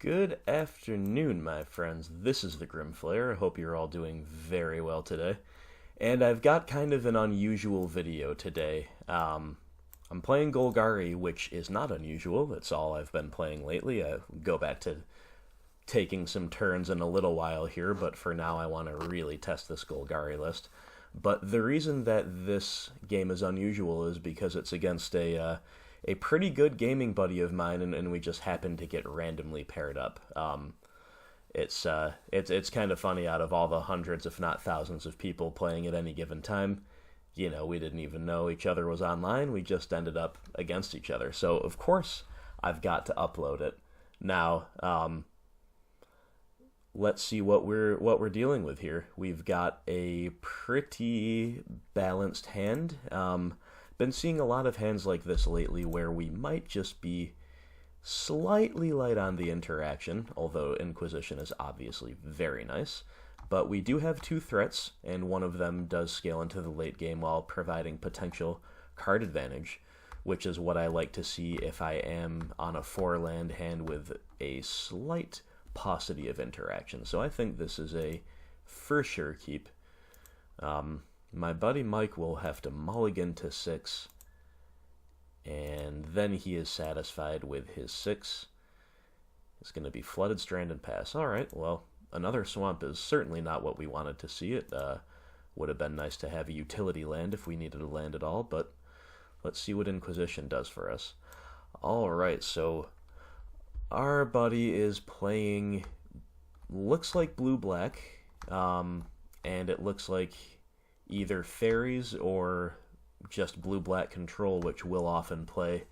Good afternoon, my friends. This is the Grimflayer. I hope you're all doing very well today. And I've got kind of an unusual video today. I'm playing Golgari, which is not unusual. That's all I've been playing lately. I go back to taking some turns in a little while here, but for now I want to really test this Golgari list. But the reason that this game is unusual is because it's against a pretty good gaming buddy of mine, and we just happened to get randomly paired up. It's kind of funny. Out of all the hundreds, if not thousands, of people playing at any given time, we didn't even know each other was online. We just ended up against each other. So of course, I've got to upload it now. Let's see what we're dealing with here. We've got a pretty balanced hand. Been seeing a lot of hands like this lately where we might just be slightly light on the interaction, although Inquisition is obviously very nice. But we do have two threats, and one of them does scale into the late game while providing potential card advantage, which is what I like to see if I am on a 4-land hand with a slight paucity of interaction. So I think this is a for sure keep. My buddy Mike will have to mulligan to 6, and then he is satisfied with his 6. It's going to be Flooded Strand and pass. Alright, well, another swamp is certainly not what we wanted to see. It would have been nice to have a utility land if we needed a land at all, but let's see what Inquisition does for us. Alright, so our buddy is playing, looks like blue-black, and it looks like either fairies or just blue-black control, which will often play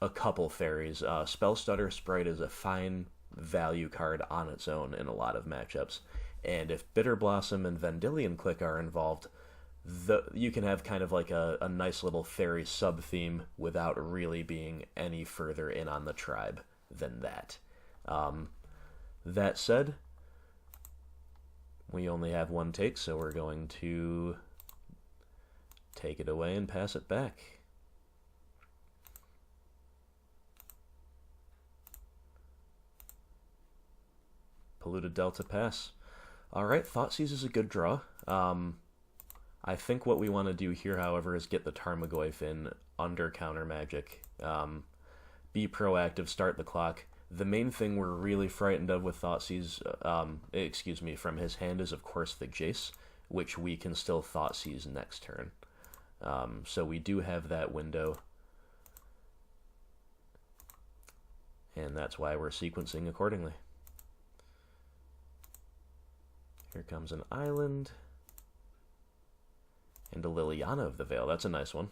a couple fairies. Spellstutter Sprite is a fine value card on its own in a lot of matchups, and if Bitter Blossom and Vendilion Click are involved, you can have kind of like a nice little fairy sub-theme without really being any further in on the tribe than that. That said, we only have one take, so we're going to take it away and pass it back. Polluted Delta pass. Alright, Thoughtseize is a good draw. I think what we want to do here, however, is get the Tarmogoyf in under counter magic. Be proactive, start the clock. The main thing we're really frightened of with Thoughtseize, from his hand is, of course, the Jace, which we can still Thoughtseize next turn. So we do have that window, and that's why we're sequencing accordingly. Here comes an island, and a Liliana of the Veil. That's a nice one.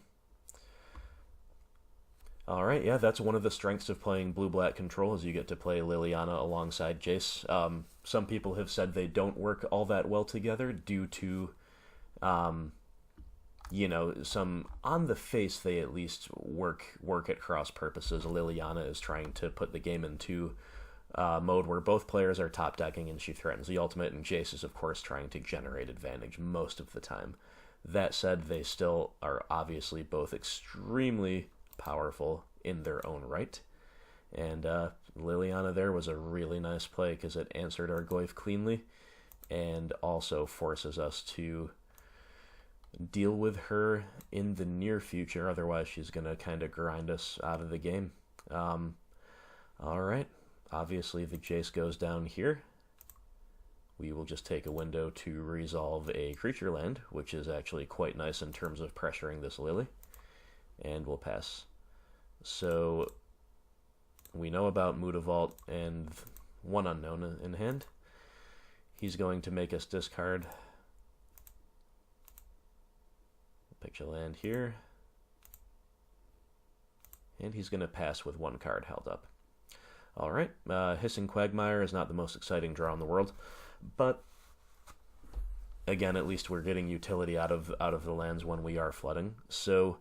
Alright, yeah, that's one of the strengths of playing blue-black control, is you get to play Liliana alongside Jace. Some people have said they don't work all that well together due to, some, on the face, they at least work at cross purposes. Liliana is trying to put the game into mode where both players are top decking and she threatens the ultimate, and Jace is, of course, trying to generate advantage most of the time. That said, they still are obviously both extremely powerful in their own right, and Liliana there was a really nice play because it answered our Goyf cleanly and also forces us to deal with her in the near future. Otherwise she's going to kind of grind us out of the game. Alright, obviously the Jace goes down here. We will just take a window to resolve a creature land, which is actually quite nice in terms of pressuring this Lily, and we'll pass. So we know about Mutavault and one unknown in hand. He's going to make us discard. Pick a land here, and he's going to pass with one card held up. Alright, Hissing Quagmire is not the most exciting draw in the world, but again, at least we're getting utility out of the lands when we are flooding. So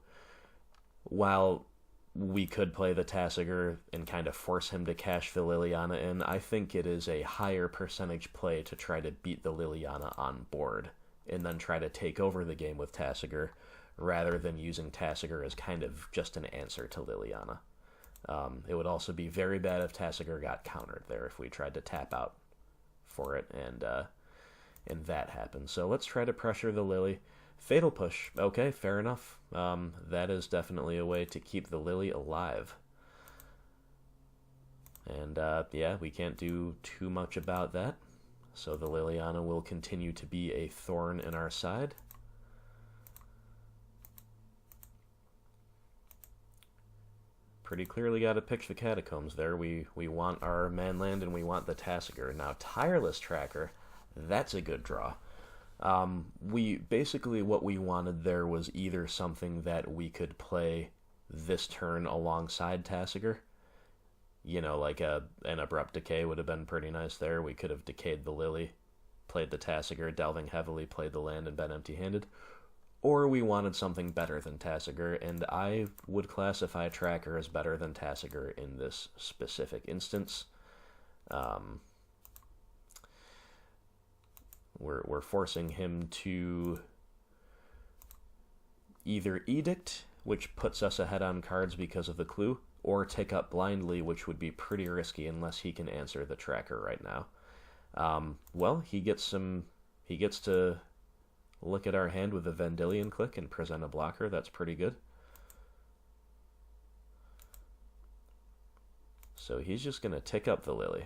while we could play the Tasigur and kind of force him to cash the Liliana in, I think it is a higher percentage play to try to beat the Liliana on board and then try to take over the game with Tasigur, rather than using Tasigur as kind of just an answer to Liliana. It would also be very bad if Tasigur got countered there if we tried to tap out for it, and that happened. So let's try to pressure the Lily. Fatal Push. Okay, fair enough. That is definitely a way to keep the Lily alive. And yeah, we can't do too much about that. So the Liliana will continue to be a thorn in our side. Pretty clearly got to pitch the Catacombs there. We want our Manland and we want the Tasigur. Now, Tireless Tracker, that's a good draw. We basically, what we wanted there was either something that we could play this turn alongside Tasigur. You know, like an Abrupt Decay would have been pretty nice there. We could have decayed the Lily, played the Tasigur, delving heavily, played the land, and been empty-handed. Or we wanted something better than Tasigur, and I would classify Tracker as better than Tasigur in this specific instance. We're forcing him to either Edict, which puts us ahead on cards because of the clue, or Tick Up Blindly, which would be pretty risky unless he can answer the Tracker right now. Well, he gets to look at our hand with a Vendilion Click and present a blocker. That's pretty good. So he's just going to tick up the Lily.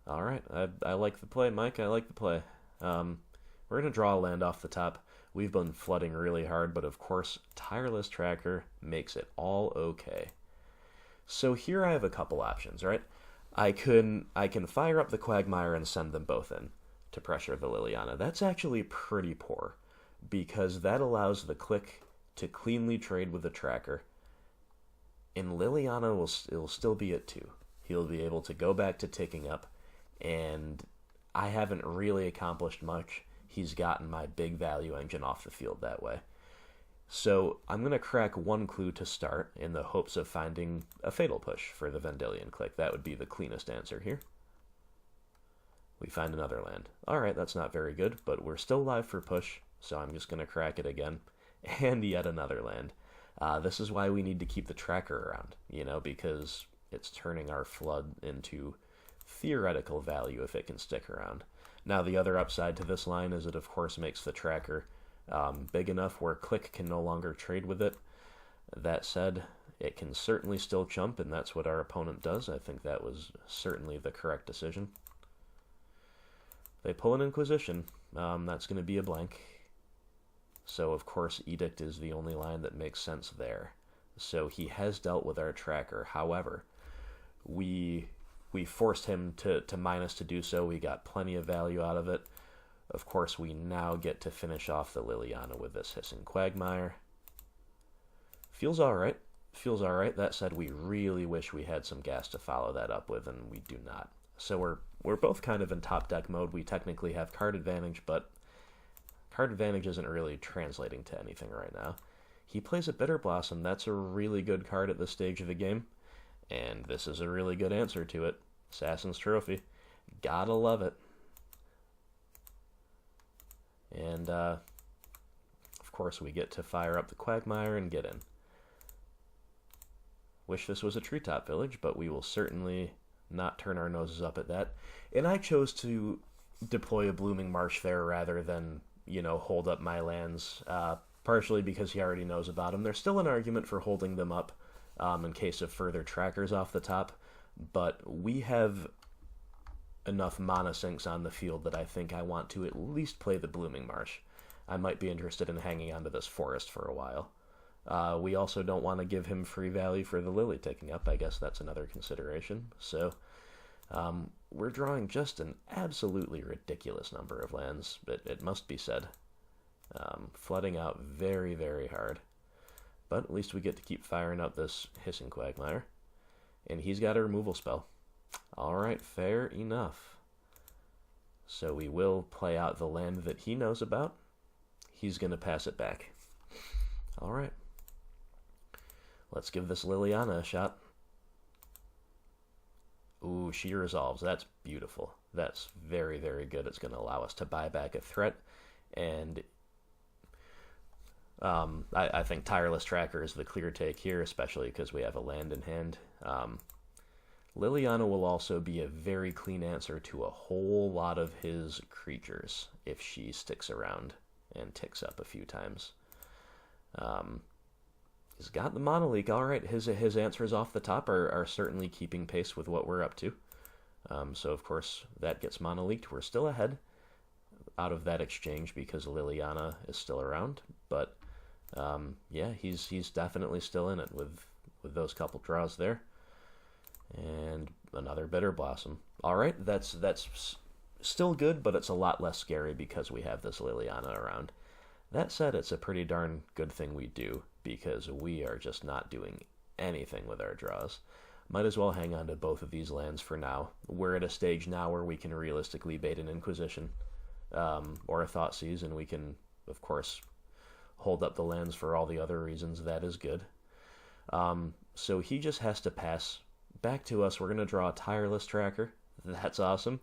All right, I like the play, Mike. I like the play. We're going to draw a land off the top. We've been flooding really hard, but of course, Tireless Tracker makes it all okay. So here I have a couple options, right? I can fire up the Quagmire and send them both in to pressure the Liliana. That's actually pretty poor, because that allows the Click to cleanly trade with the Tracker, and Liliana will still be at 2. He'll be able to go back to ticking up, and I haven't really accomplished much. He's gotten my big value engine off the field that way. So I'm going to crack one clue to start in the hopes of finding a Fatal Push for the Vendilion Click. That would be the cleanest answer here. We find another land. Alright, that's not very good, but we're still live for push, so I'm just going to crack it again. And yet another land. This is why we need to keep the Tracker around, you know, because it's turning our flood into theoretical value if it can stick around. Now, the other upside to this line is it, of course, makes the Tracker big enough where Click can no longer trade with it. That said, it can certainly still chump, and that's what our opponent does. I think that was certainly the correct decision. They pull an Inquisition. That's going to be a blank. So, of course, Edict is the only line that makes sense there. So he has dealt with our Tracker. However, we forced him to minus to do so. We got plenty of value out of it. Of course, we now get to finish off the Liliana with this Hissing Quagmire. Feels alright. Feels alright. That said, we really wish we had some gas to follow that up with, and we do not. So we're both kind of in top deck mode. We technically have card advantage, but card advantage isn't really translating to anything right now. He plays a Bitter Blossom. That's a really good card at this stage of the game, and this is a really good answer to it. Assassin's Trophy. Gotta love it. And, of course, we get to fire up the Quagmire and get in. Wish this was a Treetop Village, but we will certainly not turn our noses up at that. And I chose to deploy a Blooming Marsh there rather than, you know, hold up my lands, partially because he already knows about them. There's still an argument for holding them up in case of further trackers off the top, but we have enough mana sinks on the field that I think I want to at least play the Blooming Marsh. I might be interested in hanging onto this forest for a while. We also don't want to give him free value for the Lily ticking up. I guess that's another consideration. So we're drawing just an absolutely ridiculous number of lands, it must be said. Flooding out very, very hard. But at least we get to keep firing up this Hissing Quagmire. And he's got a removal spell. Alright, fair enough. So we will play out the land that he knows about. He's going to pass it back. Alright. Let's give this Liliana a shot. Ooh, she resolves. That's beautiful. That's very, very good. It's going to allow us to buy back a threat. And I think Tireless Tracker is the clear take here, especially because we have a land in hand. Liliana will also be a very clean answer to a whole lot of his creatures if she sticks around and ticks up a few times. He's got the Monoleak. All right, his answers off the top are certainly keeping pace with what we're up to. So, of course, that gets Monoleaked. We're still ahead out of that exchange because Liliana is still around. But, yeah, he's definitely still in it with those couple draws there. And another Bitter Blossom. All right, that's still good, but it's a lot less scary because we have this Liliana around. That said, it's a pretty darn good thing we do, because we are just not doing anything with our draws. Might as well hang on to both of these lands for now. We're at a stage now where we can realistically bait an Inquisition or a Thoughtseize, and we can, of course, hold up the lands for all the other reasons. That is good. So he just has to pass. Back to us. We're going to draw a Tireless Tracker. That's awesome.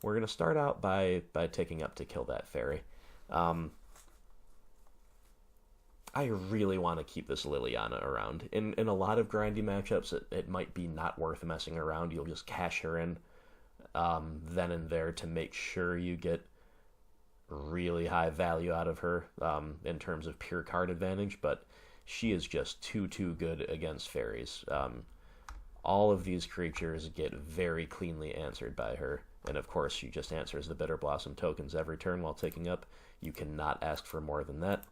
We're going to start out by taking up to kill that fairy. I really want to keep this Liliana around. In a lot of grindy matchups, it might be not worth messing around. You'll just cash her in then and there to make sure you get really high value out of her in terms of pure card advantage, but she is just too good against fairies. All of these creatures get very cleanly answered by her, and of course she just answers the Bitter Blossom tokens every turn while taking up. You cannot ask for more than that.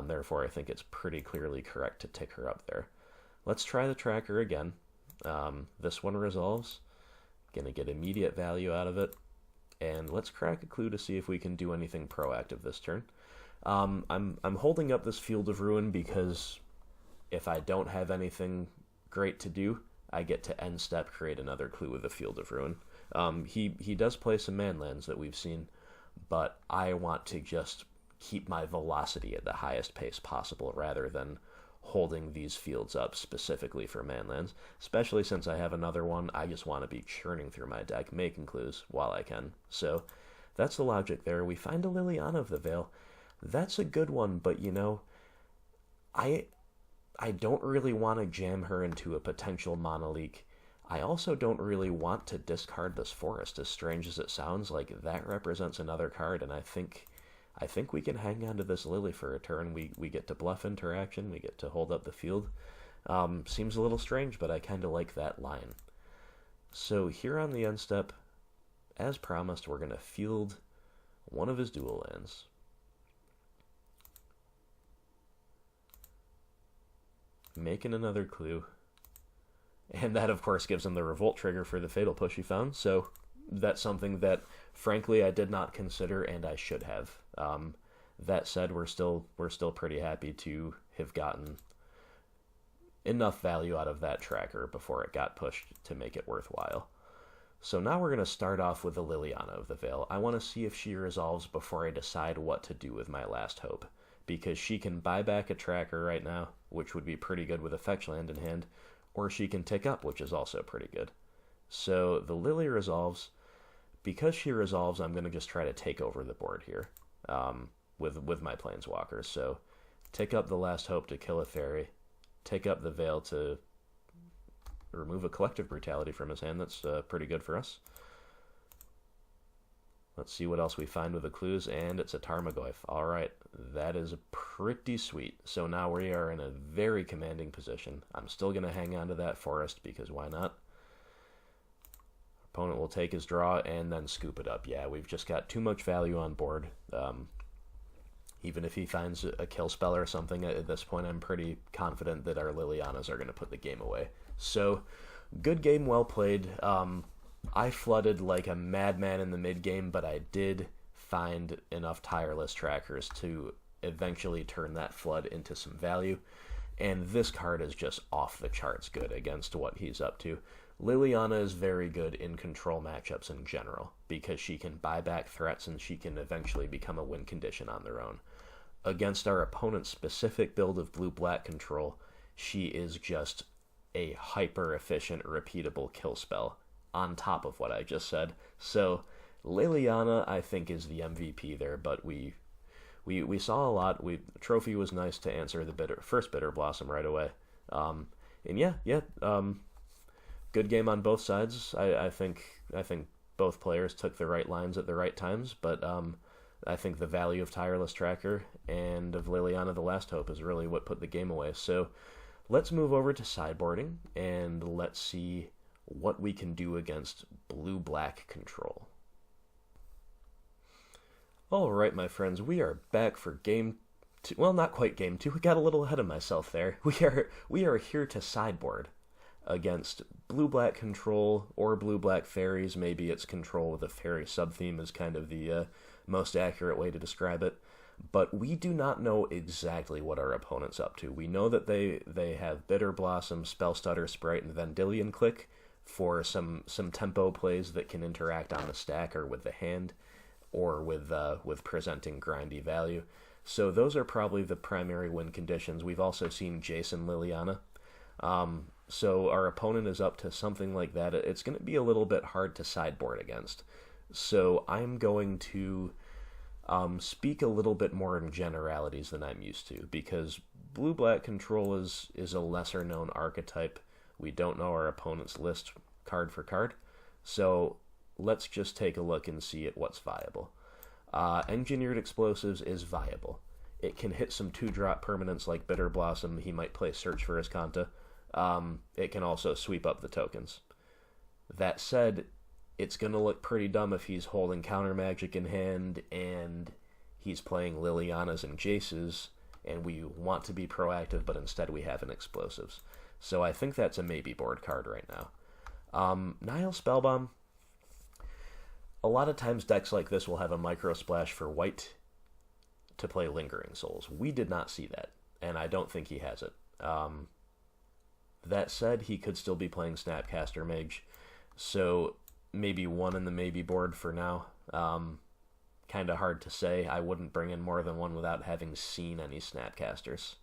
Therefore, I think it's pretty clearly correct to tick her up there. Let's try the tracker again. This one resolves. Gonna get immediate value out of it. And let's crack a clue to see if we can do anything proactive this turn. I'm holding up this Field of Ruin because if I don't have anything great to do, I get to end step create another clue with a Field of Ruin. He does play some manlands that we've seen, but I want to just keep my velocity at the highest pace possible rather than holding these fields up specifically for manlands, especially since I have another one. I just want to be churning through my deck, making clues while I can. So that's the logic there. We find a Liliana of the Veil. That's a good one, but you know, I don't really want to jam her into a potential Monoleak. I also don't really want to discard this Forest, as strange as it sounds. Like, that represents another card, and I think we can hang on to this Lily for a turn. We get to bluff interaction. We get to hold up the field. Seems a little strange, but I kind of like that line. So here on the end step, as promised, we're going to field one of his dual lands. Making another clue. And that, of course, gives him the Revolt trigger for the Fatal Push he found. So that's something that, frankly, I did not consider, and I should have. That said, we're still pretty happy to have gotten enough value out of that tracker before it got pushed to make it worthwhile. So now we're going to start off with the Liliana of the Veil. I want to see if she resolves before I decide what to do with my last hope, because she can buy back a tracker right now, which would be pretty good with a fetch land in hand, or she can tick up, which is also pretty good. So the Lily resolves. Because she resolves, I'm going to just try to take over the board here with my Planeswalkers. So tick up the Last Hope to kill a fairy, tick up the Veil to remove a Collective Brutality from his hand. That's pretty good for us. Let's see what else we find with the clues, and it's a Tarmogoyf. All right, that is pretty sweet. So now we are in a very commanding position. I'm still going to hang on to that Forest because why not? Opponent will take his draw and then scoop it up. Yeah, we've just got too much value on board. Even if he finds a kill spell or something, at this point I'm pretty confident that our Lilianas are going to put the game away. So, good game, well played. I flooded like a madman in the mid-game, but I did find enough tireless trackers to eventually turn that flood into some value. And this card is just off the charts good against what he's up to. Liliana is very good in control matchups in general, because she can buy back threats and she can eventually become a win condition on their own. Against our opponent's specific build of blue-black control, she is just a hyper-efficient, repeatable kill spell, on top of what I just said. So, Liliana, I think, is the MVP there, but we saw a lot. Trophy was nice to answer the first Bitter Blossom right away. good game on both sides. I think both players took the right lines at the right times, but I think the value of Tireless Tracker and of Liliana the Last Hope is really what put the game away. So let's move over to sideboarding, and let's see what we can do against blue-black control. Alright, my friends, we are back for game two. Well, not quite game two. We got a little ahead of myself there. We are here to sideboard against blue-black control or blue-black fairies. Maybe it's control with a fairy sub-theme is kind of the most accurate way to describe it. But we do not know exactly what our opponent's up to. We know that they have Bitter Blossom, Spell Stutter, Sprite, and Vendilion Click for some tempo plays that can interact on the stack or with the hand, or with presenting grindy value. So those are probably the primary win conditions. We've also seen Jason Liliana. So our opponent is up to something like that. It's going to be a little bit hard to sideboard against. So I'm going to speak a little bit more in generalities than I'm used to, because blue-black control is a lesser-known archetype. We don't know our opponent's list card for card. So let's just take a look and see at what's viable. Engineered Explosives is viable. It can hit some 2-drop permanents like Bitter Blossom. He might play Search for Azcanta. It can also sweep up the tokens. That said, it's going to look pretty dumb if he's holding Counter Magic in hand and he's playing Lilianas and Jaces, and we want to be proactive, but instead we have an Explosives. So I think that's a maybe board card right now. Nihil Spellbomb. A lot of times decks like this will have a Micro Splash for white to play Lingering Souls. We did not see that, and I don't think he has it. That said, he could still be playing Snapcaster Mage, so maybe one in the maybe board for now. Kind of hard to say. I wouldn't bring in more than one without having seen any Snapcasters.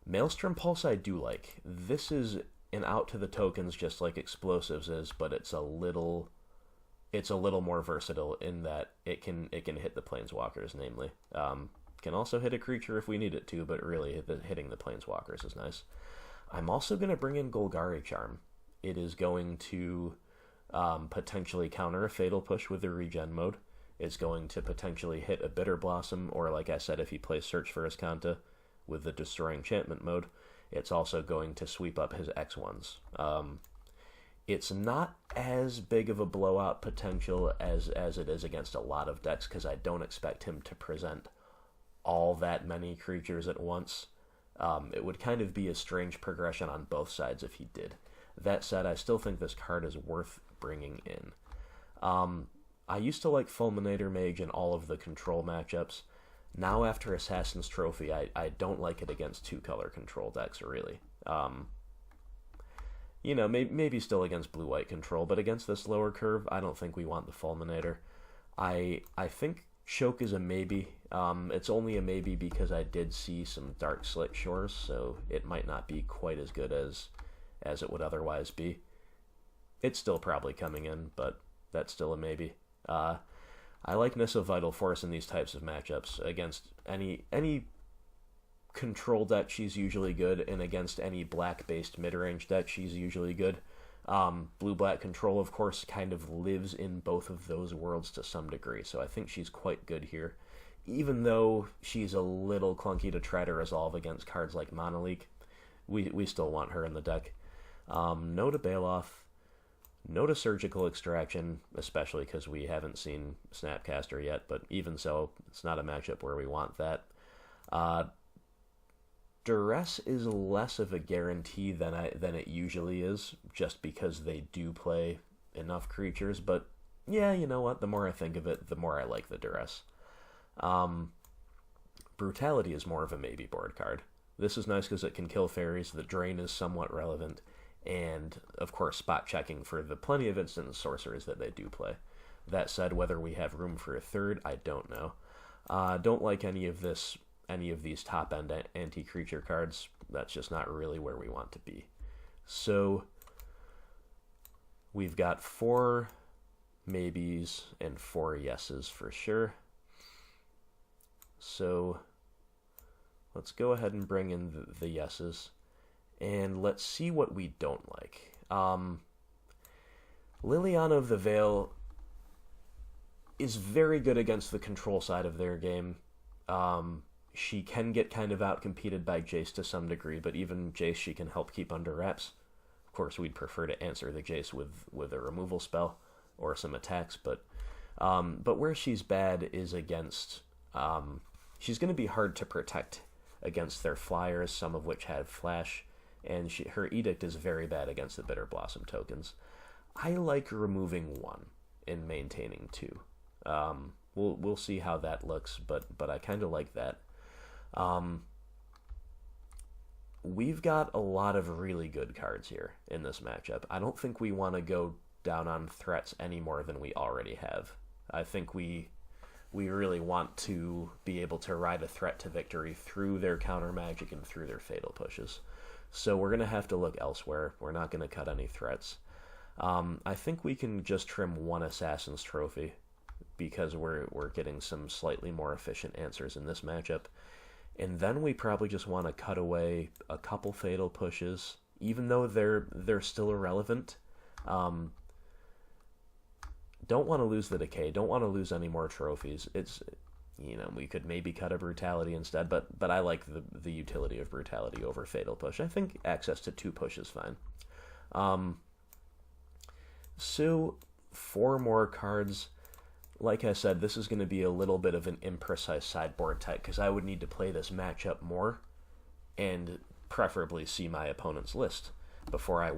Maelstrom Pulse I do like. This is an out to the tokens just like Explosives is, but it's a little more versatile in that it can hit the Planeswalkers, namely. Can also hit a creature if we need it to, but really hitting the Planeswalkers is nice. I'm also going to bring in Golgari Charm. It is going to potentially counter a Fatal Push with the regen mode. It's going to potentially hit a Bitter Blossom, or like I said, if he plays Search for Azcanta with the Destroy Enchantment mode, it's also going to sweep up his X1s. It's not as big of a blowout potential as it is against a lot of decks, because I don't expect him to present all that many creatures at once. It would kind of be a strange progression on both sides if he did. That said, I still think this card is worth bringing in. I used to like Fulminator Mage in all of the control matchups. Now after Assassin's Trophy, I don't like it against 2-color control decks, really. Maybe still against blue-white control, but against this lower curve, I don't think we want the Fulminator. I think Choke is a maybe. It's only a maybe because I did see some Dark Slit Shores, so it might not be quite as good as it would otherwise be. It's still probably coming in, but that's still a maybe. I like Nissa Vital Force in these types of matchups. Against any control deck, she's usually good, and against any black-based mid-range deck, she's usually good. Blue-black control, of course, kind of lives in both of those worlds to some degree, so I think she's quite good here. Even though she's a little clunky to try to resolve against cards like Monolith, we still want her in the deck. No to Bailoff, no to Surgical Extraction, especially because we haven't seen Snapcaster yet, but even so, it's not a matchup where we want that. Duress is less of a guarantee than it usually is, just because they do play enough creatures, but yeah, you know what, the more I think of it, the more I like the Duress. Brutality is more of a maybe board card. This is nice because it can kill fairies, the drain is somewhat relevant, and of course spot checking for the plenty of instant sorceries that they do play. That said, whether we have room for a third, I don't know. Don't like any of these top-end anti-creature cards. That's just not really where we want to be. So we've got 4 maybes and 4 yeses for sure. So let's go ahead and bring in the yeses, and let's see what we don't like. Liliana of the Veil is very good against the control side of their game. She can get kind of outcompeted by Jace to some degree, but even Jace she can help keep under wraps. Of course, we'd prefer to answer the Jace with a removal spell or some attacks, but where she's bad is against... she's going to be hard to protect against their flyers, some of which have flash, and her Edict is very bad against the Bitter Blossom tokens. I like removing one and maintaining two. We'll see how that looks, but I kind of like that. We've got a lot of really good cards here in this matchup. I don't think we want to go down on threats any more than we already have. I think we really want to be able to ride a threat to victory through their counter magic and through their fatal pushes. So we're going to have to look elsewhere. We're not going to cut any threats. I think we can just trim one Assassin's Trophy because we're getting some slightly more efficient answers in this matchup. And then we probably just want to cut away a couple fatal pushes, even though they're still irrelevant. Don't want to lose the decay. Don't want to lose any more trophies. It's, we could maybe cut a brutality instead, but I like the utility of brutality over fatal push. I think access to 2 push is fine. So 4 more cards. Like I said, this is going to be a little bit of an imprecise sideboard type because I would need to play this matchup more and preferably see my opponent's list before I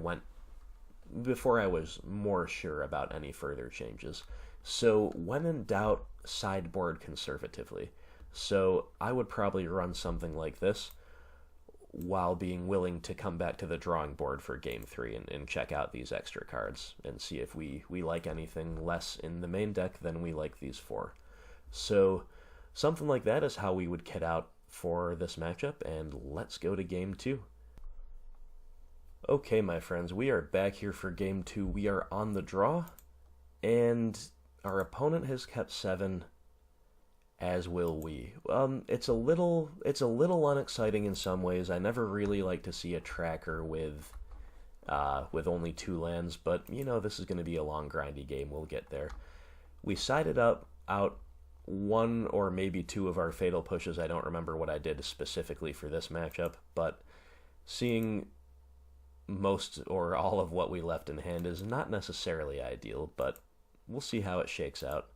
was more sure about any further changes. So when in doubt, sideboard conservatively. So I would probably run something like this while being willing to come back to the drawing board for game 3 and check out these extra cards and see if we like anything less in the main deck than we like these 4. So something like that is how we would kit out for this matchup, and let's go to game 2. Okay, my friends, we are back here for game 2. We are on the draw, and our opponent has kept 7, as will we. It's a little unexciting in some ways. I never really like to see a tracker with only 2 lands, but this is going to be a long, grindy game. We'll get there. We sided out 1 or maybe 2 of our fatal pushes. I don't remember what I did specifically for this matchup, but seeing most or all of what we left in hand is not necessarily ideal, but we'll see how it shakes out.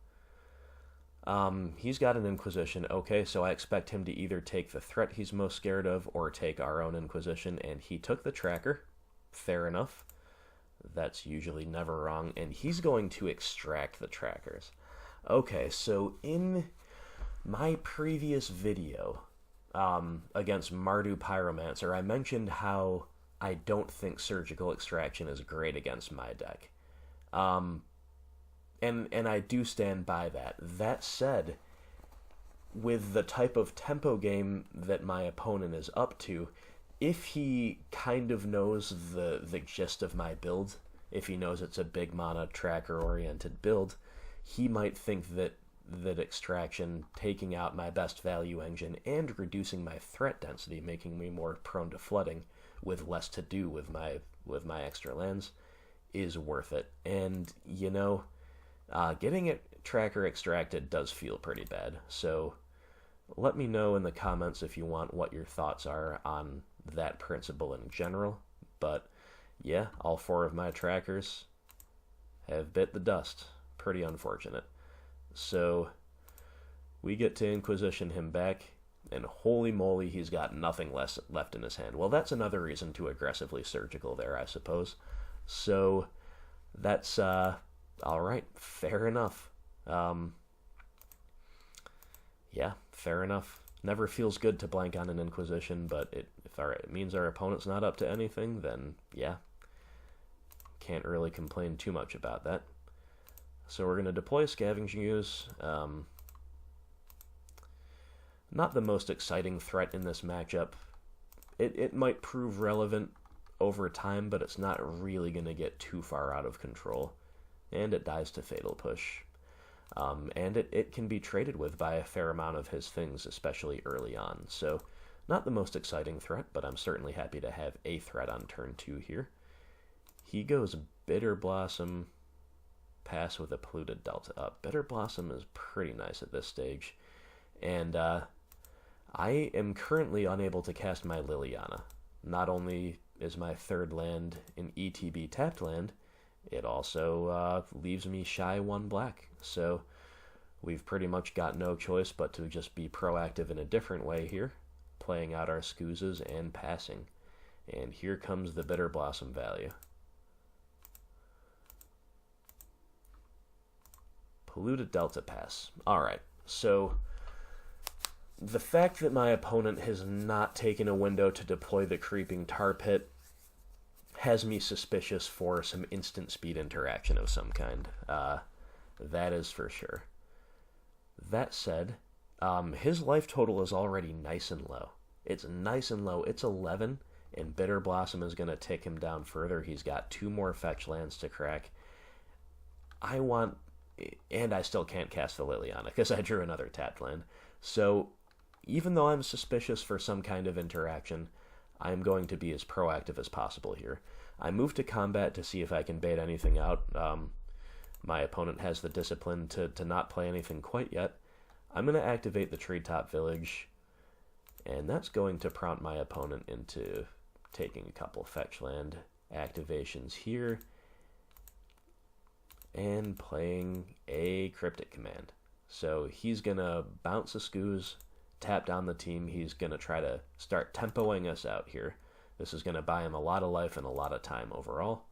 He's got an Inquisition. Okay, so I expect him to either take the threat he's most scared of or take our own Inquisition, and he took the tracker. Fair enough. That's usually never wrong, and he's going to extract the trackers. Okay, so in my previous video against Mardu Pyromancer, I mentioned how I don't think Surgical Extraction is great against my deck. And I do stand by that. That said, with the type of tempo game that my opponent is up to, if he kind of knows the gist of my build, if he knows it's a big mana tracker-oriented build, he might think that Extraction, taking out my best value engine and reducing my threat density, making me more prone to flooding with less to do with my extra lands, is worth it. And, getting it tracker extracted does feel pretty bad, so let me know in the comments if you want what your thoughts are on that principle in general. But yeah, all 4 of my trackers have bit the dust. Pretty unfortunate. So we get to Inquisition him back, and holy moly, he's got nothing left in his hand. Well, that's another reason to aggressively Surgical there, I suppose. So that's alright, fair enough. Yeah, fair enough. Never feels good to blank on an Inquisition, but if it means our opponent's not up to anything, then yeah, can't really complain too much about that. So we're going to deploy Scavenging Ooze. Not the most exciting threat in this matchup. It might prove relevant over time, but it's not really going to get too far out of control. And it dies to Fatal Push. And it can be traded with by a fair amount of his things, especially early on. So, not the most exciting threat, but I'm certainly happy to have a threat on turn 2 here. He goes Bitter Blossom, pass with a Polluted Delta up. Bitter Blossom is pretty nice at this stage. And I am currently unable to cast my Liliana. Not only is my third land an ETB tapped land, it also leaves me shy 1 black. So we've pretty much got no choice but to just be proactive in a different way here, playing out our Scoozes and passing. And here comes the Bitter Blossom value. Polluted Delta pass. Alright, so the fact that my opponent has not taken a window to deploy the Creeping Tar Pit has me suspicious for some instant speed interaction of some kind. That is for sure. That said, his life total is already nice and low. It's nice and low. It's 11, and Bitter Blossom is going to tick him down further. He's got 2 more fetch lands to crack. And I still can't cast the Liliana because I drew another tapped land. So even though I'm suspicious for some kind of interaction, I'm going to be as proactive as possible here. I move to combat to see if I can bait anything out. My opponent has the discipline to not play anything quite yet. I'm going to activate the Treetop Village, and that's going to prompt my opponent into taking a couple fetch land activations here and playing a Cryptic Command. So he's going to bounce a Scooz, tap down the team. He's going to try to start tempoing us out here. This is going to buy him a lot of life and a lot of time overall.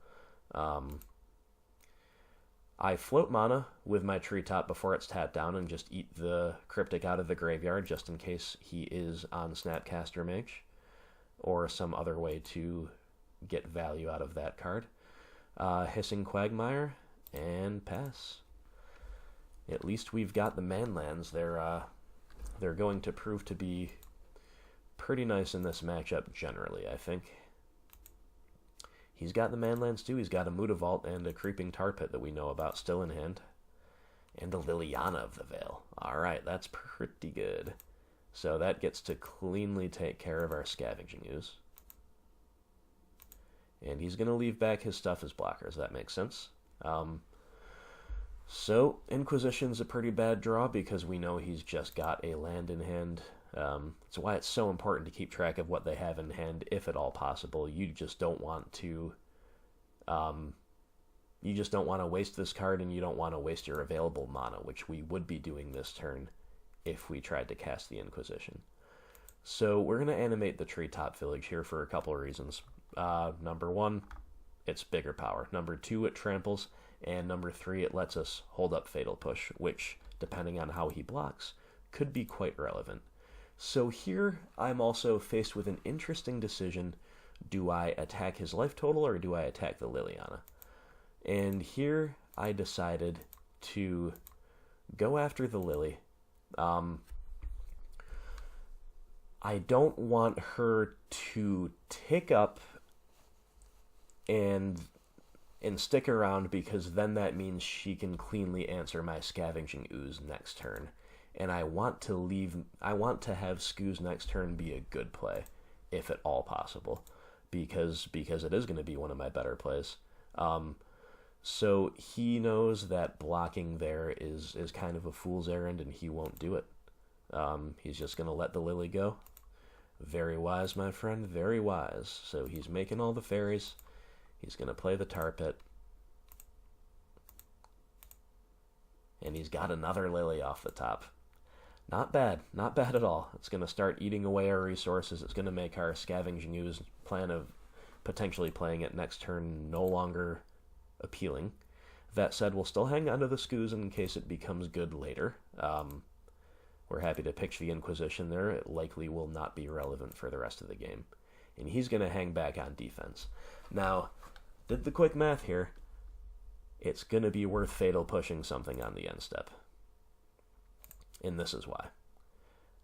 I float mana with my Treetop before it's tapped down and just eat the Cryptic out of the graveyard just in case he is on Snapcaster Mage or some other way to get value out of that card. Hissing Quagmire and pass. At least we've got the manlands. They're going to prove to be pretty nice in this matchup generally, I think. He's got the manlands too. He's got a Mutavault and a Creeping Tar Pit that we know about still in hand. And a Liliana of the Veil. Alright, that's pretty good. So that gets to cleanly take care of our Scavenging Ooze. And he's going to leave back his stuff as blockers. That makes sense. So Inquisition's a pretty bad draw because we know he's just got a land in hand. That's why it's so important to keep track of what they have in hand, if at all possible. You just don't want to waste this card, and you don't want to waste your available mana, which we would be doing this turn if we tried to cast the Inquisition. So we're going to animate the Treetop Village here for a couple of reasons. Number 1, it's bigger power. Number 2, it tramples. And number 3, it lets us hold up Fatal Push, which, depending on how he blocks, could be quite relevant. So here, I'm also faced with an interesting decision. Do I attack his life total, or do I attack the Liliana? And here, I decided to go after the Lily. I don't want her to tick up and stick around, because then that means she can cleanly answer my Scavenging Ooze next turn. And I want to have Scooz next turn be a good play, if at all possible, because it is going to be one of my better plays. So he knows that blocking there is kind of a fool's errand, and he won't do it. He's just going to let the Lily go. Very wise, my friend, very wise. So he's making all the fairies. He's going to play the Tar Pit. And he's got another Lily off the top. Not bad. Not bad at all. It's going to start eating away our resources. It's going to make our Scavenging Ooze plan of potentially playing it next turn no longer appealing. That said, we'll still hang on to the Scooz in case it becomes good later. We're happy to pitch the Inquisition there. It likely will not be relevant for the rest of the game. And he's going to hang back on defense. Now, did the quick math here. It's going to be worth Fatal Pushing something on the end step. And this is why.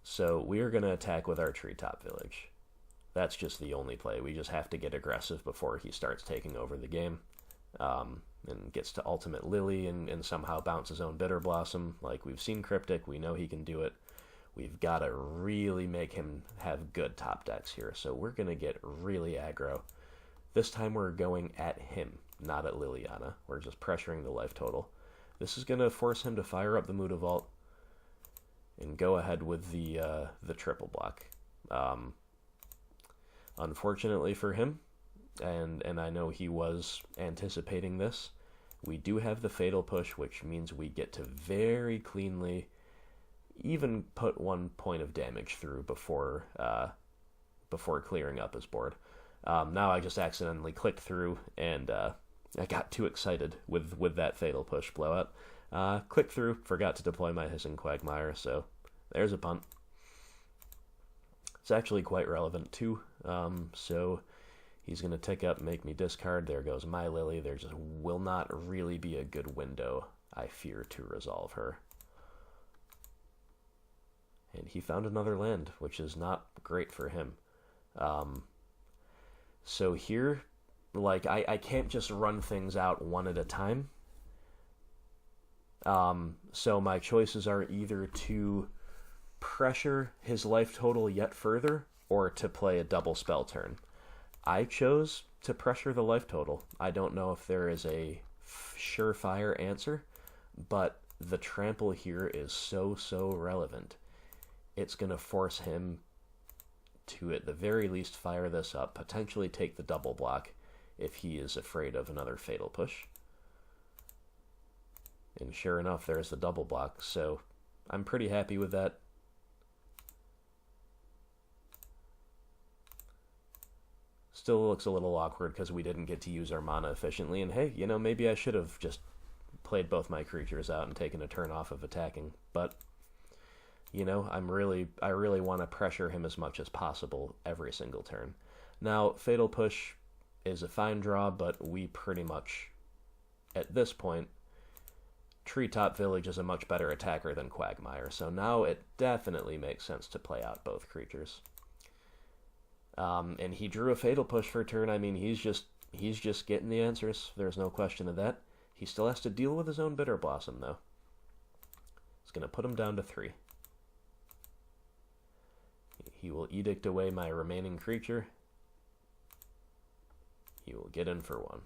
So we are going to attack with our Treetop Village. That's just the only play. We just have to get aggressive before he starts taking over the game. And gets to Ultimate Lily and somehow bounce his own Bitter Blossom. Like, we've seen Cryptic. We know he can do it. We've got to really make him have good top decks here. So we're going to get really aggro. This time we're going at him, not at Liliana. We're just pressuring the life total. This is going to force him to fire up the Mutavault and go ahead with the triple block. Unfortunately for him, and I know he was anticipating this, we do have the Fatal Push, which means we get to very cleanly even put 1 point of damage through before clearing up his board. Now I just accidentally clicked through, and I got too excited with that Fatal Push blowout. Clicked through, forgot to deploy my Hissing Quagmire, so there's a punt. It's actually quite relevant too, so he's going to tick up, make me discard. There goes my Lily. There just will not really be a good window, I fear, to resolve her. And he found another land, which is not great for him. So here, like, I can't just run things out one at a time. So my choices are either to pressure his life total yet further or to play a double spell turn. I chose to pressure the life total. I don't know if there is a surefire answer, but the trample here is so relevant. It's going to force him to, at the very least, fire this up, potentially take the double block if he is afraid of another Fatal Push. And sure enough, there's the double block, so I'm pretty happy with that. Still looks a little awkward because we didn't get to use our mana efficiently, and hey, you know, maybe I should have just played both my creatures out and taken a turn off of attacking, but, you know, I really want to pressure him as much as possible every single turn. Now, Fatal Push is a fine draw, but we pretty much, at this point, Treetop Village is a much better attacker than Quagmire, so now it definitely makes sense to play out both creatures. And he drew a Fatal Push for a turn. I mean, he's just getting the answers. There's no question of that. He still has to deal with his own Bitter Blossom, though. It's going to put him down to 3. He will Edict away my remaining creature. He will get in for 1.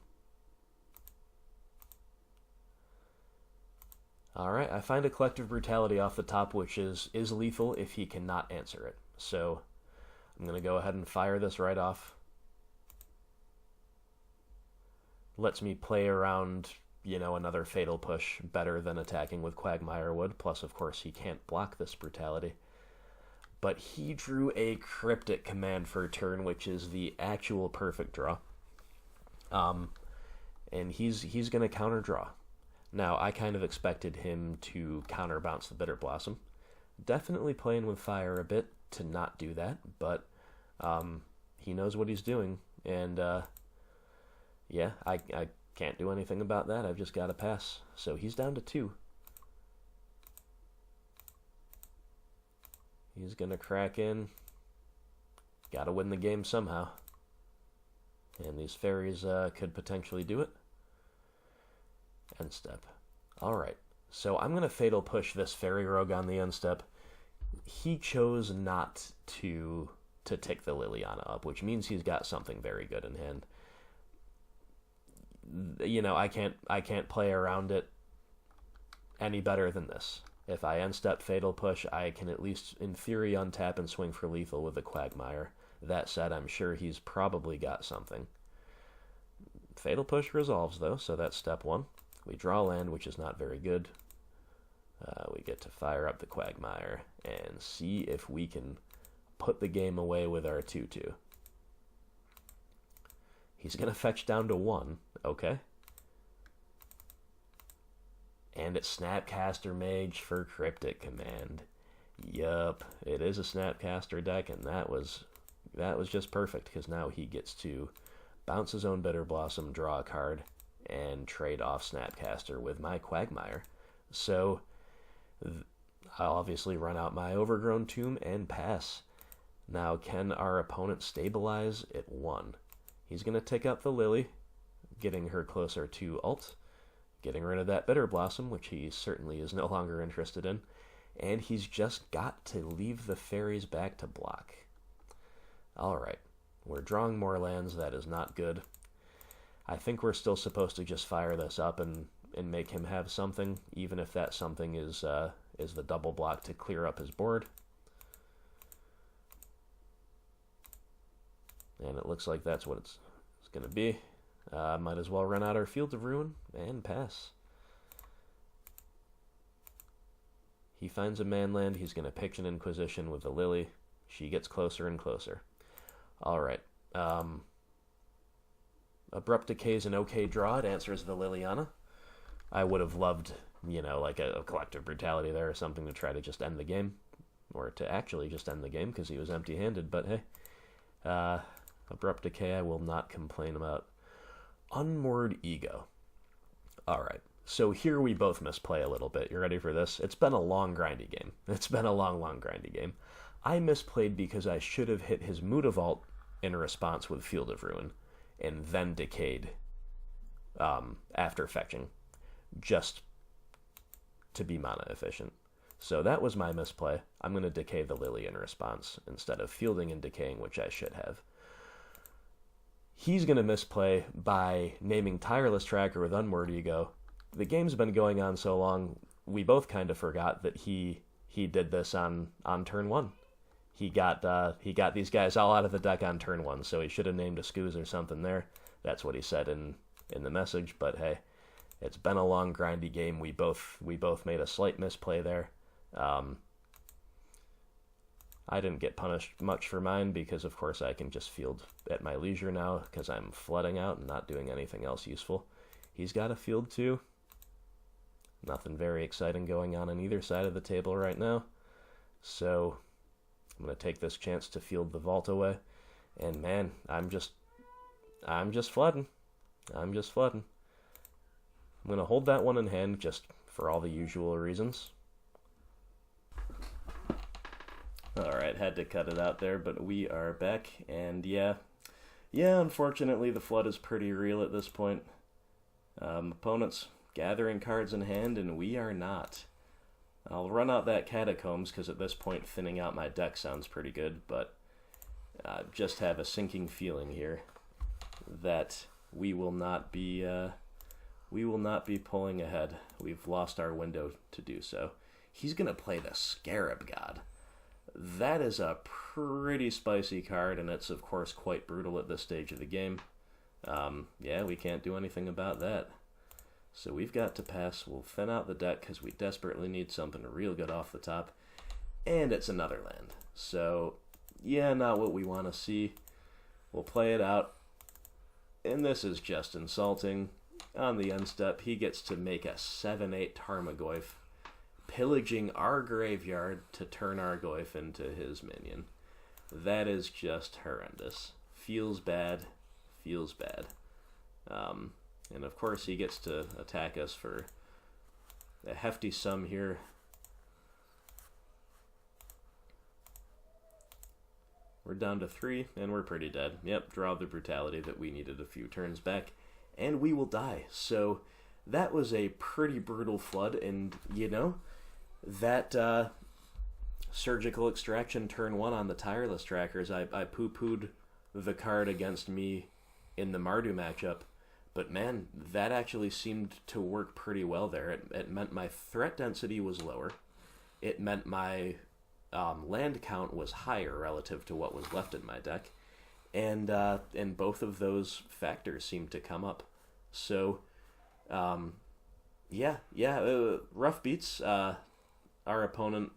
Alright, I find a Collective Brutality off the top, which is lethal if he cannot answer it. So I'm going to go ahead and fire this right off. Lets me play around, you know, another Fatal Push better than attacking with Quagmire would. Plus, of course, he can't block this Brutality. But he drew a Cryptic Command for a turn, which is the actual perfect draw. And he's going to counter draw. Now, I kind of expected him to counterbounce the Bitter Blossom. Definitely playing with fire a bit to not do that, but he knows what he's doing, and yeah, I can't do anything about that. I've just got to pass. So he's down to 2. He's going to crack in. Got to win the game somehow. And these fairies could potentially do it. End step. Alright, so I'm going to Fatal Push this Fairy Rogue on the end step. He chose not to tick the Liliana up, which means he's got something very good in hand. You know, I can't play around it any better than this. If I end step Fatal Push, I can at least, in theory, untap and swing for lethal with the Quagmire. That said, I'm sure he's probably got something. Fatal Push resolves, though, so that's step 1. We draw land, which is not very good. We get to fire up the Quagmire and see if we can put the game away with our 2/2. He's going to fetch down to 1, okay. And it's Snapcaster Mage for Cryptic Command. Yup, it is a Snapcaster deck, and that was just perfect, because now he gets to bounce his own Bitter Blossom, draw a card, and trade off Snapcaster with my Quagmire. So I'll obviously run out my Overgrown Tomb and pass. Now, can our opponent stabilize at 1? He's going to tick up the Lily, getting her closer to ult, getting rid of that Bitter Blossom, which he certainly is no longer interested in, and he's just got to leave the fairies back to block. Alright, We're drawing more lands. That is not good. I think we're still supposed to just fire this up and make him have something, even if that something is the double block to clear up his board. And it looks like that's what it's going to be. Might as well run out our Field of Ruin and pass. He finds a manland. He's going to pitch an Inquisition with the Lily. She gets closer and closer. All right. Abrupt Decay is an okay draw. It answers the Liliana. I would have loved, like a Collective Brutality there or something to try to just end the game. Or to actually just end the game because he was empty-handed. But hey, Abrupt Decay I will not complain about. Unmoored Ego. All right. So here we both misplay a little bit. You ready for this? It's been a long, grindy game. It's been a long, grindy game. I misplayed because I should have hit his Mutavault in response with Field of Ruin and then decayed after fetching, just to be mana efficient. So that was my misplay. I'm going to decay the Lily in response instead of fielding and decaying, which I should have. He's going to misplay by naming Tireless Tracker with Unmoored Ego. The game's been going on so long, we both kind of forgot that he did this on turn 1. He got these guys all out of the deck on turn 1, so he should have named a Scooz or something there. That's what he said in the message, but hey, it's been a long, grindy game. We both made a slight misplay there. I didn't get punished much for mine because, of course, I can just field at my leisure now because I'm flooding out and not doing anything else useful. He's got a field too. Nothing very exciting going on either side of the table right now. So I'm going to take this chance to field the vault away. And man, I'm just flooding. I'm going to hold that one in hand just for all the usual reasons. Alright, had to cut it out there, but we are back, and yeah, unfortunately the flood is pretty real at this point. Opponents gathering cards in hand, and we are not. I'll run out that Catacombs, because at this point thinning out my deck sounds pretty good, but just have a sinking feeling here that we will not be pulling ahead. We've lost our window to do so. He's going to play the Scarab God. That is a pretty spicy card, and it's, of course, quite brutal at this stage of the game. Yeah, we can't do anything about that. So we've got to pass. We'll thin out the deck because we desperately need something real good off the top. And it's another land. So, yeah, not what we want to see. We'll play it out. And this is just insulting. On the end step, he gets to make a 7/8 Tarmogoyf, pillaging our graveyard to turn our Goyf into his minion. That is just horrendous. Feels bad. And of course he gets to attack us for a hefty sum here. We're down to 3, and we're pretty dead. Yep, draw the Brutality that we needed a few turns back, and we will die. So that was a pretty brutal flood, and that Surgical Extraction turn 1 on the Tireless Trackers, I poo-pooed the card against me in the Mardu matchup, but man, that actually seemed to work pretty well there. It meant my threat density was lower. It meant my land count was higher relative to what was left in my deck, and both of those factors seemed to come up. So, rough beats. Our opponent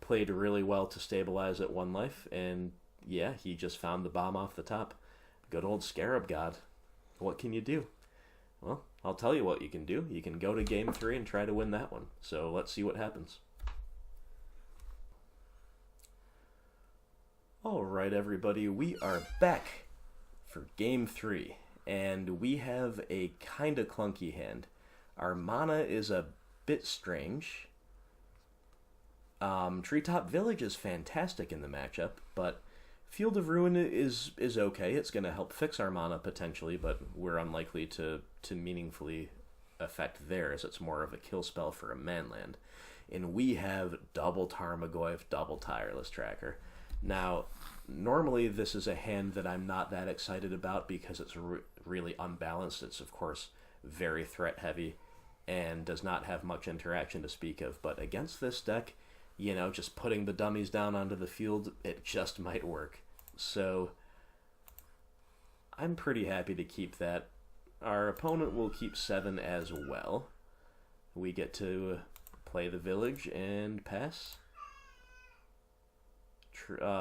played really well to stabilize at 1 life, and yeah, he just found the bomb off the top. Good old Scarab God. What can you do? Well, I'll tell you what you can do. You can go to game 3 and try to win that one. So let's see what happens. Alright everybody, we are back for game 3, and we have a kinda clunky hand. Our mana is a bit strange. Treetop Village is fantastic in the matchup, but Field of Ruin is okay. It's going to help fix our mana potentially, but we're unlikely to meaningfully affect theirs. It's more of a kill spell for a manland. And we have double Tarmogoyf, double Tireless Tracker. Now, Normally, this is a hand that I'm not that excited about because it's really unbalanced. It's, of course, very threat heavy and does not have much interaction to speak of. But against this deck, you know, just putting the dummies down onto the field, it just might work. So I'm pretty happy to keep that. Our opponent will keep 7 as well. We get to play the village and pass.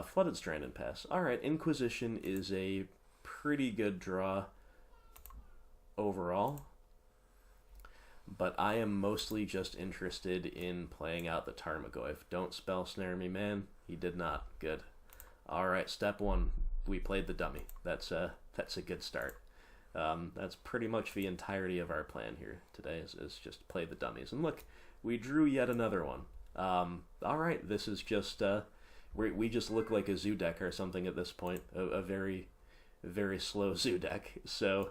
Flooded Strand and pass. Alright, Inquisition is a pretty good draw overall, but I am mostly just interested in playing out the Tarmogoyf. Don't spell snare me, man. He did not. Good. Alright, step 1. We played the dummy. That's a good start. That's pretty much the entirety of our plan here today is just play the dummies. And look, we drew yet another one. Alright, this is just... we just look like a zoo deck or something at this point. A very, very slow zoo deck. So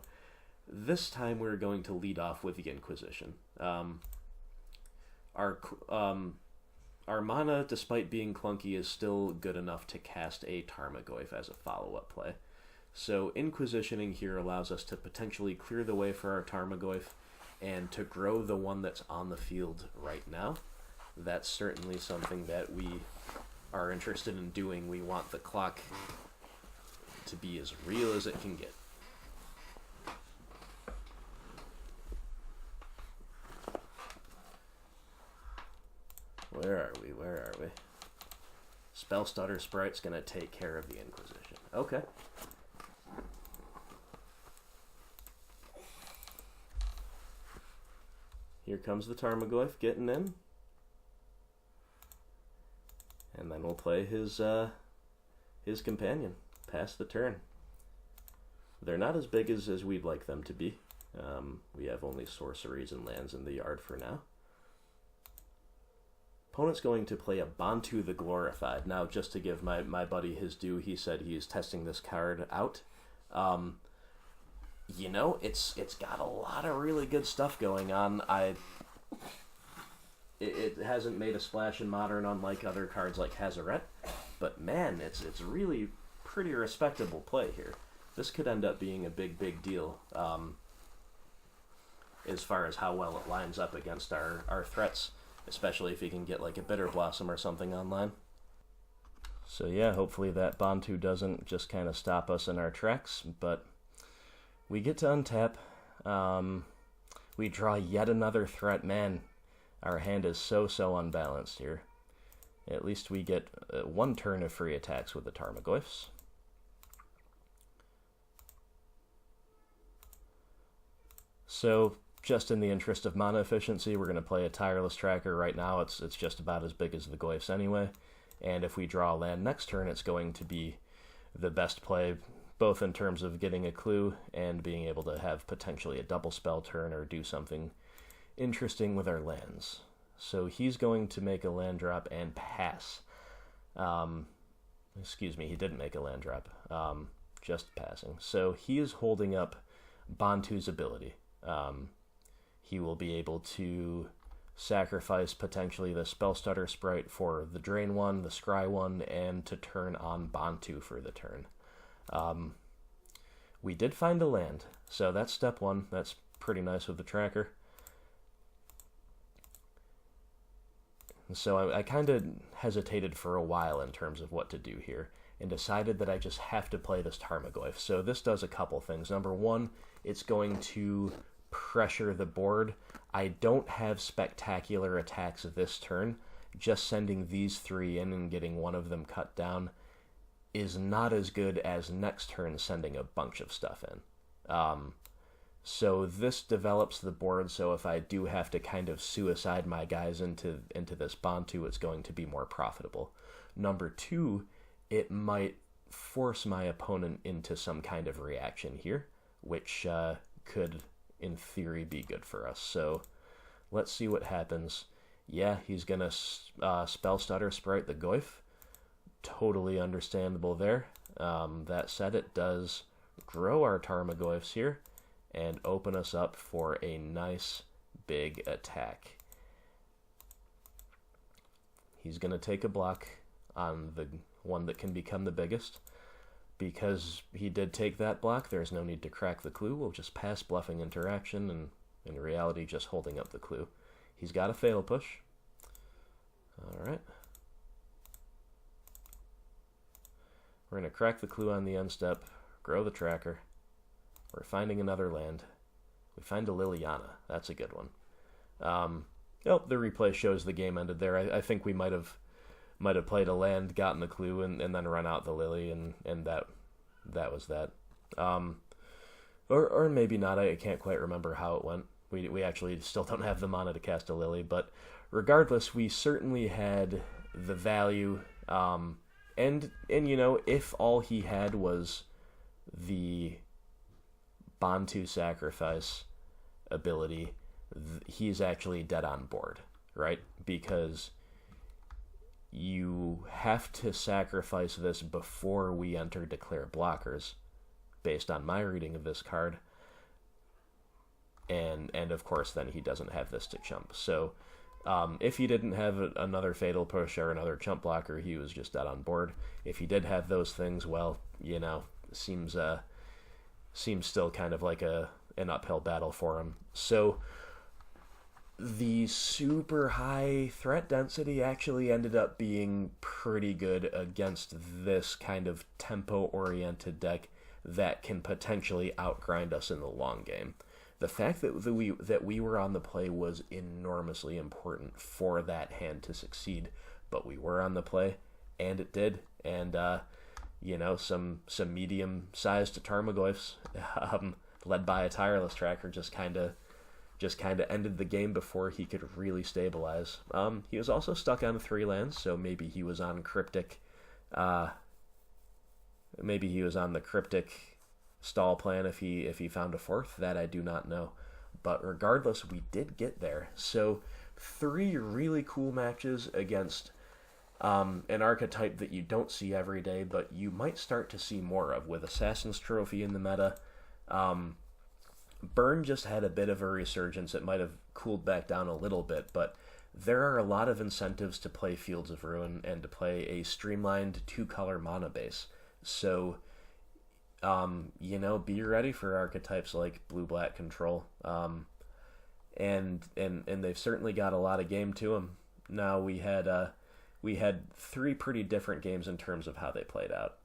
this time we're going to lead off with the Inquisition. Our mana, despite being clunky, is still good enough to cast a Tarmogoyf as a follow-up play. So Inquisitioning here allows us to potentially clear the way for our Tarmogoyf and to grow the one that's on the field right now. That's certainly something that we are interested in doing. We want the clock to be as real as it can get. Where are we? Where are we? Spell Stutter Sprite's gonna take care of the Inquisition. Okay. Here comes the Tarmogoyf getting in. And then we'll play his companion. Pass the turn. They're not as big as we'd like them to be. We have only sorceries and lands in the yard for now. Opponent's going to play a Bantu the Glorified. Now, just to give my buddy his due, he said he's testing this card out. You know, it's got a lot of really good stuff going on. It hasn't made a splash in Modern, unlike other cards like Hazaret, but man, it's really pretty respectable play here. This could end up being a big deal as far as how well it lines up against our threats, especially if you can get like a Bitter Blossom or something online. So yeah, hopefully that Bantu doesn't just kind of stop us in our tracks, but we get to untap. We draw yet another threat. Man, our hand is so unbalanced here. At least we get 1 turn of free attacks with the Tarmogoyfs. So, just in the interest of mana efficiency, we're going to play a Tireless Tracker right now. It's just about as big as the Goyfs anyway. And if we draw a land next turn, it's going to be the best play, both in terms of getting a clue and being able to have potentially a double spell turn or do something interesting with our lands. So he's going to make a land drop and pass. Excuse me, he didn't make a land drop. Just passing. So he is holding up Bantu's ability. He will be able to sacrifice potentially the Spell Stutter Sprite for the Drain one, the Scry one, and to turn on Bantu for the turn. We did find a land, so that's step 1. That's pretty nice with the tracker. So I kind of hesitated for a while in terms of what to do here, and decided that I just have to play this Tarmogoyf. So this does a couple things. Number 1, it's going to pressure the board. I don't have spectacular attacks this turn. Just sending these 3 in and getting one of them cut down is not as good as next turn sending a bunch of stuff in. So this develops the board, so if I do have to kind of suicide my guys into this Bantu, it's going to be more profitable. Number 2, it might force my opponent into some kind of reaction here, which could, in theory, be good for us. So let's see what happens. Yeah, he's going to Spell Stutter Sprite the Goyf. Totally understandable there. That said, it does grow our Tarmogoyfs here and open us up for a nice big attack. He's going to take a block on the one that can become the biggest. Because he did take that block, there's no need to crack the clue. We'll just pass bluffing interaction and, in reality, just holding up the clue. He's got a fatal push. Alright. We're going to crack the clue on the end step, grow the tracker. We're finding another land. We find a Liliana. That's a good one. The replay shows the game ended there. I think we might have played a land, gotten the clue, and then run out the Lily, and that was that. Or maybe not. I can't quite remember how it went. We actually still don't have the mana to cast a Lily, but regardless, we certainly had the value. And if all he had was the Bantu sacrifice ability, he's actually dead on board, right? Because you have to sacrifice this before we enter declare blockers, based on my reading of this card. And of course, then he doesn't have this to chump. So if he didn't have another fatal push or another chump blocker, he was just dead on board. If he did have those things, well, seems still kind of like an uphill battle for him. So the super high threat density actually ended up being pretty good against this kind of tempo-oriented deck that can potentially outgrind us in the long game. The fact that we were on the play was enormously important for that hand to succeed, but we were on the play, and it did. And some medium-sized Tarmogoyfs, led by a tireless tracker, just kind of ended the game before he could really stabilize. He was also stuck on 3 lands, so maybe he was on cryptic. Maybe he was on the cryptic stall plan if he found a 4th. That I do not know. But regardless, we did get there. So 3 really cool matches against an archetype that you don't see every day, but you might start to see more of with Assassin's Trophy in the meta. Burn just had a bit of a resurgence. It might have cooled back down a little bit, but there are a lot of incentives to play Fields of Ruin and to play a streamlined 2-color mana base. So, be ready for archetypes like Blue-Black Control. And they've certainly got a lot of game to them. Now, we had 3 pretty different games in terms of how they played out.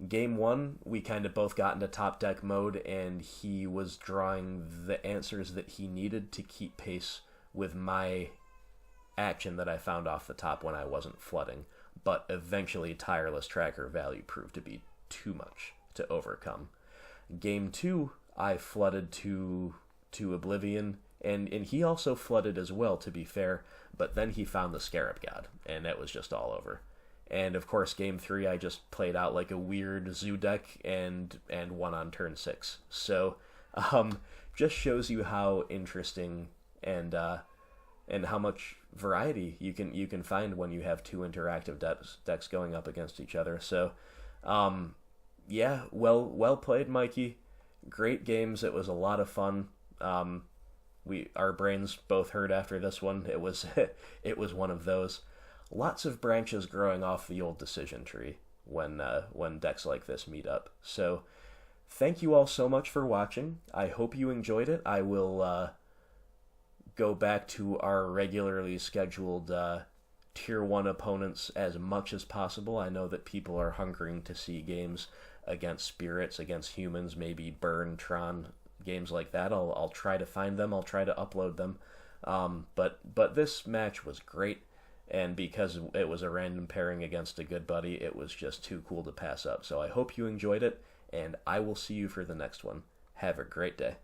Game 1, we kind of both got into top deck mode, and he was drawing the answers that he needed to keep pace with my action that I found off the top when I wasn't flooding. But eventually, tireless tracker value proved to be too much to overcome. Game 2, I flooded to Oblivion, and he also flooded as well, to be fair, but then he found the Scarab God, and it was just all over. And of course, game 3, I just played out like a weird zoo deck and won on turn 6. So, just shows you how interesting and how much variety you can find when you have 2 interactive decks going up against each other. So, well played, Mikey. Great games. It was a lot of fun. Our brains both hurt after this one. It was one of those. Lots of branches growing off the old decision tree when decks like this meet up. So, thank you all so much for watching. I hope you enjoyed it. I will go back to our regularly scheduled Tier 1 opponents as much as possible. I know that people are hungering to see games against spirits, against humans, maybe Burn, Tron, games like that. I'll try to find them. I'll try to upload them. But this match was great. And because it was a random pairing against a good buddy, it was just too cool to pass up. So I hope you enjoyed it, and I will see you for the next one. Have a great day.